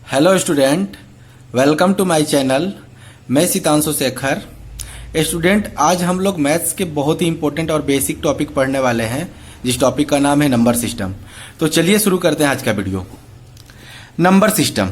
Hello student, welcome to my channel. मैं Sitanshu Shekhar. Student, आज हम लोग मैथ्स के बहुत ही इंपॉर्टेंट और बेसिक टॉपिक पढ़ने वाले हैं, जिस टॉपिक का नाम है नंबर सिस्टम। तो चलिए शुरू करते हैं आज का video. Number system.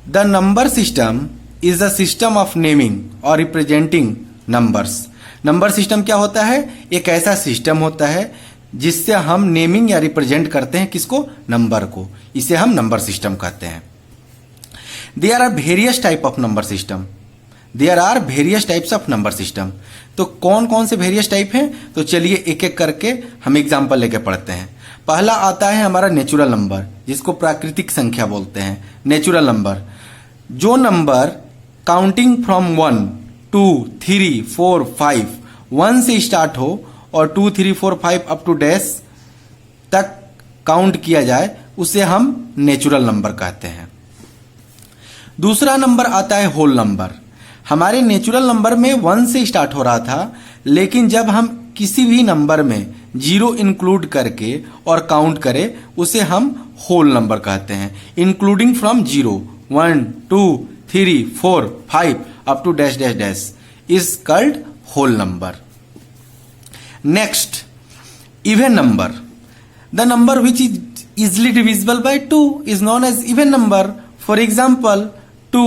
The number system is the system of naming और रिप्रेजेंटिंग नंबर्स। नंबर सिस्टम क्या होता है? एक ऐसा सिस्टम होता है जिससे हम नेमिंग या रिप्रेजेंट करते हैं किसको? नंबर को। इसे हम नंबर सिस्टम कहते हैं। There are various type of number system. There are various types of number system. तो कौन कौन से वेरियस टाइप हैं? तो चलिए एक एक करके हम एग्जाम्पल लेके पढ़ते हैं। पहला आता है हमारा नेचुरल नंबर, जिसको प्राकृतिक संख्या बोलते हैं। नेचुरल नंबर, जो नंबर काउंटिंग फ्रॉम 1, 2, 3, 4, 5 1 से स्टार्ट हो और 2, 3, 4, 5 अप टू डैश तक काउंट किया जाए, उसे हम नेचुरल नंबर कहते हैं। दूसरा नंबर आता है होल नंबर। हमारे नेचुरल नंबर में 1 से स्टार्ट हो रहा था, लेकिन जब हम किसी भी नंबर में 0 इंक्लूड करके और काउंट करें, उसे हम होल नंबर कहते हैं। Including from 0, 1, 2, 3, 4, 5 up to dash dash dash is called whole number. Next, even number. The number which is easily divisible by 2 is known as even number. For example, 2,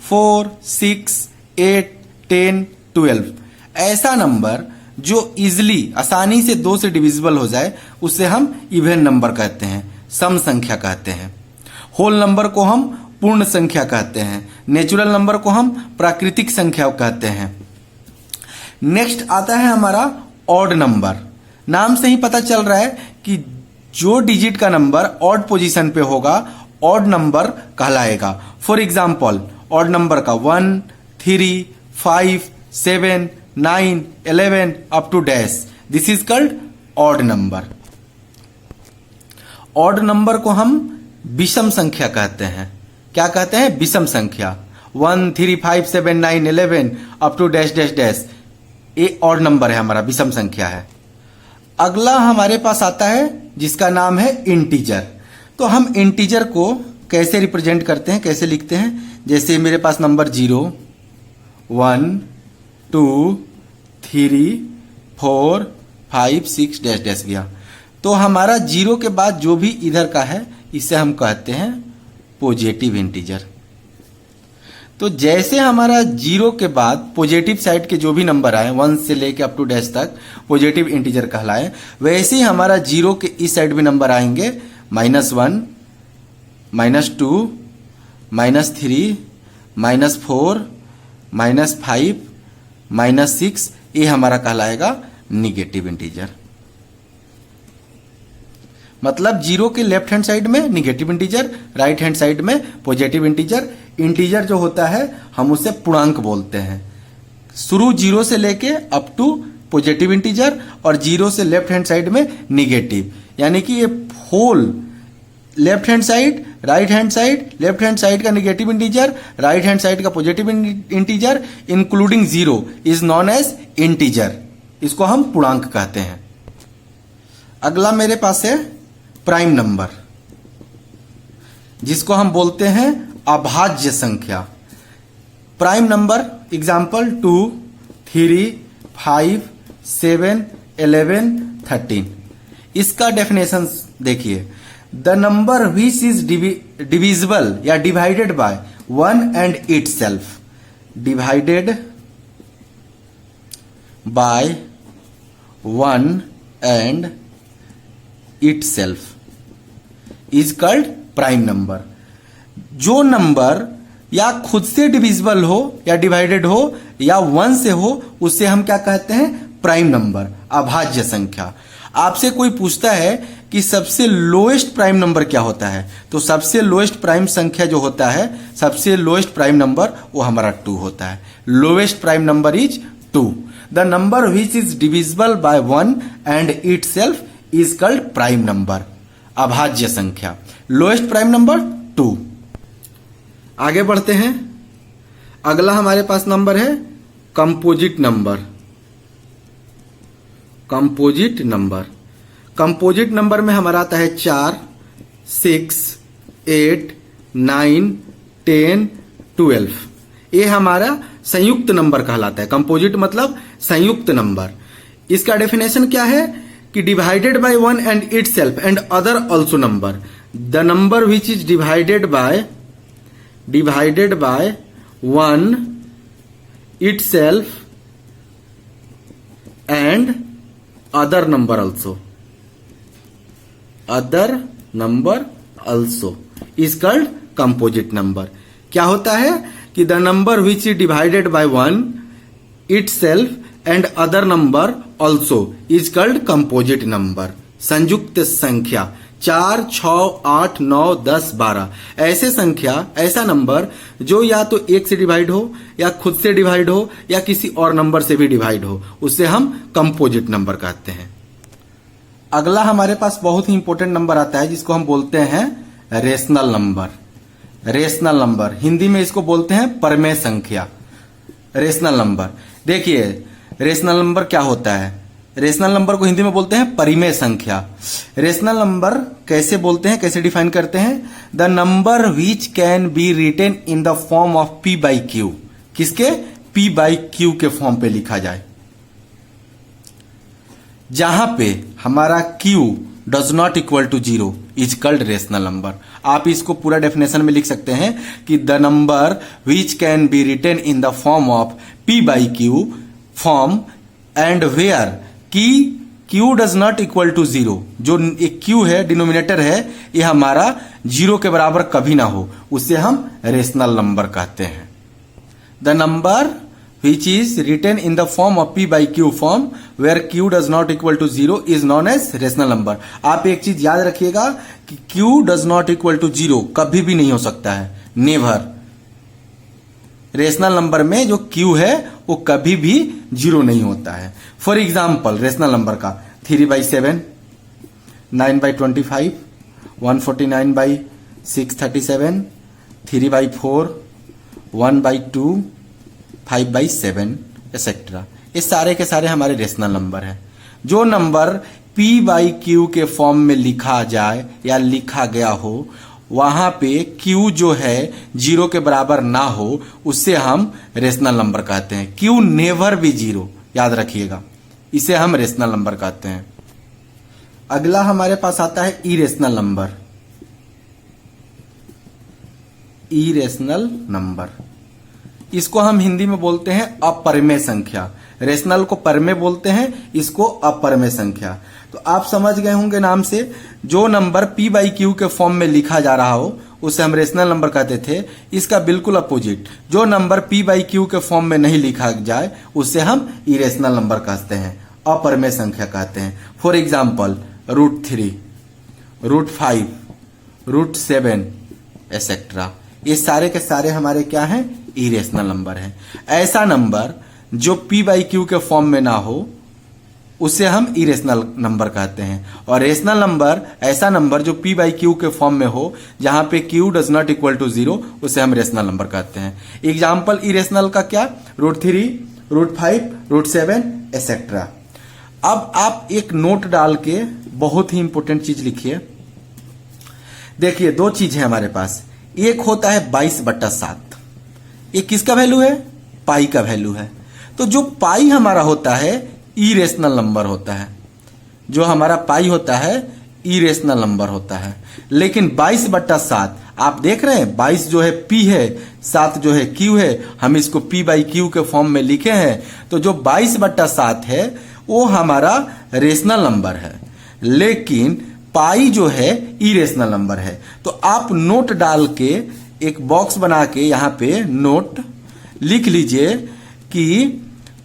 4, 6, 8, 10, 12. ऐसा number जो easily आसानी से 2 से divisible हो जाए, उसे हम even number कहते हैं, सम संख्या कहते हैं। होल नंबर को हम पूर्ण संख्या कहते हैं। नेचुरल नंबर को हम प्राकृतिक संख्या कहते हैं। नेक्स्ट आता है हमारा ऑड नंबर। नाम से ही पता चल रहा है कि जो डिजिट का नंबर ऑड पोजीशन पे होगा, ऑड नंबर कहलाएगा। फॉर एग्जाम्पल, ऑड नंबर का 1, 3, 5, 7, 9, 11 up to dash, this is called odd number. Odd number को हम विषम संख्या कहते हैं। क्या कहते हैं? विषम संख्या। 1, 3, 5, 7, 9, 11 up to dash dash dash, ये ऑड नंबर है, हमारा विषम संख्या है। अगला हमारे पास आता है जिसका नाम है इंटीजर। तो हम इंटीजर को कैसे रिप्रेजेंट करते हैं, कैसे लिखते हैं? जैसे मेरे पास नंबर 0, 1, 2, 3, 4, 5, 6 डैश डैश गया। तो हमारा 0 के बाद जो भी इधर का है, इसे हम कहते हैं पॉजिटिव इंटीजर। तो जैसे हमारा 0 के बाद पॉजिटिव साइड के जो भी नंबर आए, 1 से लेके अप टू डैश तक पॉजिटिव इंटीजर कहलाए, वैसे ही हमारा 0 के इस साइड भी नंबर आएंगे -1, -2, -3, -4, -5, -6, ये हमारा कहलाएगा निगेटिव इंटीजर। मतलब 0 के लेफ्ट हैंड साइड में negative integer, right hand side में पॉजिटिव इंटीजर। इंटीजर जो होता है हम उसे पूर्णांक बोलते हैं। शुरू 0 से लेके अप टू पॉजिटिव इंटीजर, और 0 से लेफ्ट हैंड साइड में निगेटिव। यानी कि ये whole left hand side, right hand side, left hand side का negative integer, right hand side का positive integer including 0 is known as integer. इसको हम पूर्णांक कहते हैं। अगला मेरे पास है प्राइम नंबर, जिसको हम बोलते हैं अभाज्य संख्या। Prime number example 2, 3, 5, 7, 11, 13। इसका डेफिनेशन देखिए, the number which is divisible या divided by 1 and itself, divided by 1 and itself is called prime number. जो नंबर या खुद से डिविजिबल हो या डिवाइडेड हो या 1 से हो, उससे हम क्या कहते हैं? प्राइम नंबर, अभाज्य संख्या। आपसे कोई पूछता है कि सबसे लोएस्ट प्राइम नंबर क्या होता है, तो सबसे लोएस्ट प्राइम संख्या जो होता है, सबसे लोएस्ट प्राइम नंबर, वो हमारा 2 होता है। Lowest prime number is 2। The number which is divisible by 1 and itself is called prime number, अभाज्य संख्या। Lowest prime number 2। आगे बढ़ते हैं। अगला हमारे पास नंबर है composite number. Composite number, composite number में हमारा आता है 4, 6, 8, 9, 10, 12। ये हमारा संयुक्त नंबर कहलाता है। कंपोजिट मतलब संयुक्त नंबर। इसका डेफिनेशन क्या है कि divided by 1 and itself and other also number, the number which is divided by 1 itself and other number also is called composite number। क्या होता है कि the number which is divided by 1 itself and other number also is called composite number। संयुक्त संख्या 4, 6, 8, 9, 10, 12 ऐसे संख्या, ऐसा number जो या तो 1 से डिवाइड हो या खुद से डिवाइड हो या किसी और नंबर से भी डिवाइड हो, उसे हम कंपोजिट नंबर कहते हैं। अगला हमारे पास बहुत ही इंपॉर्टेंट नंबर आता है जिसको हम बोलते हैं rational number. Rational number Hindi में इसको बोलते हैं परमेय संख्या। रेशनल नंबर, देखिए रेशनल नंबर क्या होता है। रेशनल नंबर को हिंदी में बोलते हैं परिमेय संख्या। रेशनल नंबर कैसे बोलते हैं, कैसे डिफाइन करते हैं? The number which can be written in the form of P by Q। किसके? P बाई Q के फॉर्म पे लिखा जाए, जहां पे हमारा Q does not equal to 0 is called rational number. आप इसको पूरा डेफिनेशन में लिख सकते हैं कि the number which can be written in the form of P by Q form and where की Q does not equal to 0। जो एक Q है, डिनोमिनेटर है, ये हमारा 0 के बराबर कभी ना हो, उसे हम रेशनल नंबर कहते हैं। The number which is written in the form of P by Q form where Q does not equal to 0 is known as rational number। आप एक चीज याद रखिएगा कि Q does not equal to 0 कभी भी नहीं हो सकता है, नेवर। रेशनल नंबर में जो Q है वो कभी भी 0 नहीं होता है। फॉर एग्जाम्पल रेशनल नंबर का 3/7, 9/25, 149/637, 3/4, 1/2, 5/7 एक्सेट्रा। ये सारे के सारे हमारे रेशनल नंबर हैं। जो नंबर P बाई Q के फॉर्म में लिखा जाए या लिखा गया हो, वहां पे Q जो है 0 के बराबर ना हो, उससे हम रेशनल नंबर कहते हैं। Q नेवर भी 0, याद रखिएगा, इसे हम रेशनल नंबर कहते हैं। अगला हमारे पास आता है इरेशनल नंबर। इरेशनल नंबर, इसको हम हिंदी में बोलते हैं अपरिमेय संख्या। रेशनल को परिमेय बोलते हैं, इसको अपरिमेय संख्या। तो आप समझ गए होंगे नाम से, जो नंबर P बाई Q के फॉर्म में लिखा जा रहा हो उसे हम रेशनल नंबर कहते थे। इसका बिल्कुल अपोजिट, जो नंबर P बाई Q के फॉर्म में नहीं लिखा जाए उसे हम इरेशनल नंबर कहते हैं, अपरिमेय संख्या कहते हैं। For example √3, √5, √7 etcetera. ये सारे के सारे हमारे क्या हैं? इरेशनल नंबर है। ऐसा नंबर जो P बाई Q के फॉर्म में ना हो उसे हम इरेशनल नंबर कहते हैं। और रेशनल नंबर ऐसा नंबर जो P बाई Q के फॉर्म में हो, जहां पे Q does not equal to 0, उसे हम रेशनल नंबर कहते हैं। एग्जाम्पल इरेशनल का क्या? √3, √5, √7 एक्सेट्रा। अब आप एक नोट डाल के बहुत ही इंपॉर्टेंट चीज लिखिए। देखिए दो चीज है हमारे पास, एक होता है 22/7, ये किसका वैल्यू है? पाई का वैल्यू है। तो जो पाई हमारा होता है इरेशनल नंबर होता है। जो हमारा पाई होता है इरेशनल नंबर होता है। लेकिन 22/7 आप देख रहे हैं, 22 जो है P है, 7 जो है Q है, हम इसको P बाई Q के फॉर्म में लिखे हैं। तो जो 22/7 है वो हमारा रेशनल नंबर है, लेकिन पाई जो है इरेशनल नंबर है। तो आप नोट डाल के एक बॉक्स बना के यहां पे नोट लिख लीजिए कि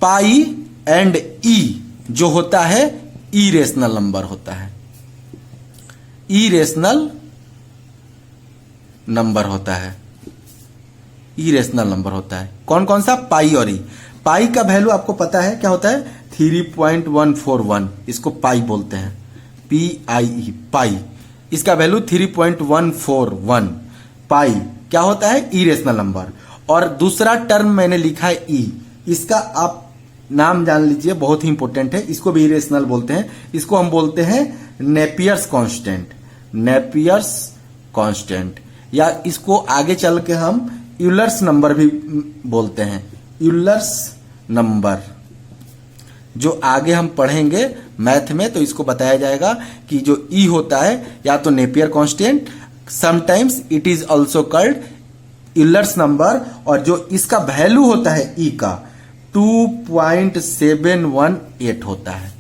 पाई एंड ई जो होता है इरेशनल नंबर होता है। इरेशनल नंबर होता है, इरेशनल नंबर होता है। कौन कौन सा? पाई और ई। पाई का वैल्यू आपको पता है क्या होता है? 3.141, इसको पाई बोलते हैं, PIE पाई। इसका वैल्यू 3.141 पाई क्या होता है? Irrational number. और दूसरा टर्म मैंने लिखा है ई, इसका आप नाम जान लीजिए, बहुत ही इंपॉर्टेंट है। इसको भी इरेशनल बोलते हैं, इसको हम बोलते हैं नेपियर्स कांस्टेंट। नेपियर्स कांस्टेंट, या इसको आगे चल के हम यूलर्स नंबर भी बोलते हैं। यूलर्स नंबर जो आगे हम पढ़ेंगे मैथ में, तो इसको बताया जाएगा कि जो ई होता है या तो Napier constant, sometimes it is also called Euler's number, और जो इसका वैल्यू होता है ई का 2.718 होता है।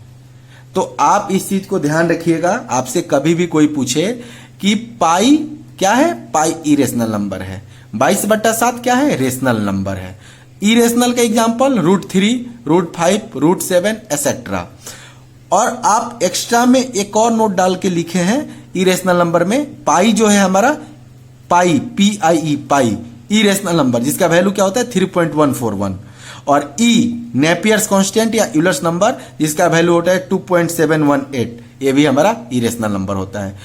तो आप इस चीज को ध्यान रखिएगा, आपसे कभी भी कोई पूछे कि पाई क्या है, पाई इरेशनल नंबर है, 22/7 क्या है, रेशनल नंबर है। इरेशनल का एग्जांपल √3, √5, √7 एक्सेट्रा। और आप एक्स्ट्रा में एक और नोट डाल के लिखे हैं इरेशनल नंबर में, पाई जो है हमारा, पाई PIE पाई इरेशनल नंबर जिसका वैल्यू क्या होता है 3.141, और ई नेपियर्स कांस्टेंट या यूलर्स नंबर जिसका वैल्यू होता है 2.718, ये भी हमारा इरेशनल नंबर होता है।